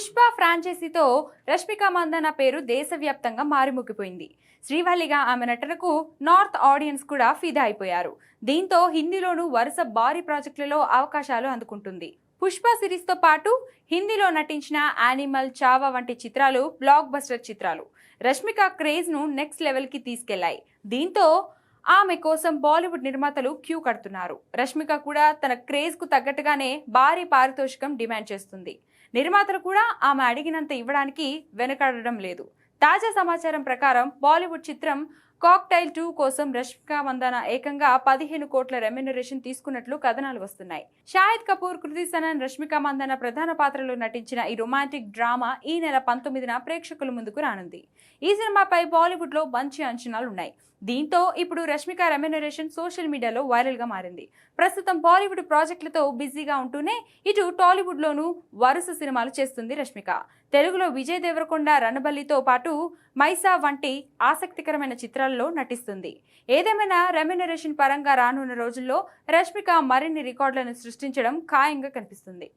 పుష్ప ఫ్రాంచైజీతో రష్మిక మందన పేరు దేశవ్యాప్తంగా మారుమోగిపోయింది. శ్రీవల్లిగా ఆమె నటనకు నార్త్ ఆడియన్స్ కూడా ఫిదా అయిపోయారు. దీంతో హిందీలోనూ వరుస భారీ ప్రాజెక్టులలో అవకాశాలు అందుకుంటుంది. పుష్ప సిరీస్ తో పాటు హిందీలో నటించిన యానిమల్, చావా వంటి చిత్రాలు బ్లాక్ బస్టర్ చిత్రాలు రష్మిక క్రేజ్ ను నెక్స్ట్ లెవెల్ కి తీసుకెళ్లాయి. దీంతో ఆమె కోసం బాలీవుడ్ నిర్మాతలు క్యూ కడుతున్నారు. రష్మిక కూడా తన క్రేజ్ కు తగ్గట్టుగానే భారీ పారితోషికం డిమాండ్ చేస్తుంది. నిర్మాతలు కూడా ఆమె అడిగినంత ఇవ్వడానికి వెనుకాడడం లేదు. తాజా సమాచారం ప్రకారం బాలీవుడ్ చిత్రం కాక్టైల్ 2 కోసం రష్మిక మందన ఏకంగా 15 కోట్ల రెమ్యునరేషన్ తీసుకున్నట్లు కథనాలు వస్తున్నాయి. షాహిద్ కపూర్, కృతి సనన్, రష్మిక మందన ప్రధాన పాత్రలో నటించిన ఈ రొమాంటిక్ డ్రామా ఈ నెల 19న ప్రేక్షకుల ముందుకు రానుంది. ఈ సినిమాపై బాలీవుడ్ లో మంచి అంచనాలున్నాయి. దీంతో ఇప్పుడు రష్మిక రెమ్యునరేషన్ సోషల్ మీడియాలో వైరల్ గా మారింది. ప్రస్తుతం బాలీవుడ్ ప్రాజెక్టులతో బిజీగా ఉంటూనే ఇటు టాలీవుడ్ లోనూ వరుస సినిమాలు చేస్తుంది రష్మిక. తెలుగులో విజయ్ దేవరకొండ, రణబలితో పాటు మైసా వంటి ఆసక్తికరమైన చిత్రాల్లో నటిస్తుంది. ఏదేమైనా రెమ్యునరేషన్ పరంగా రానున్న రోజుల్లో రష్మిక మరిన్ని రికార్డులను సృష్టించడం ఖాయంగా కనిపిస్తుంది.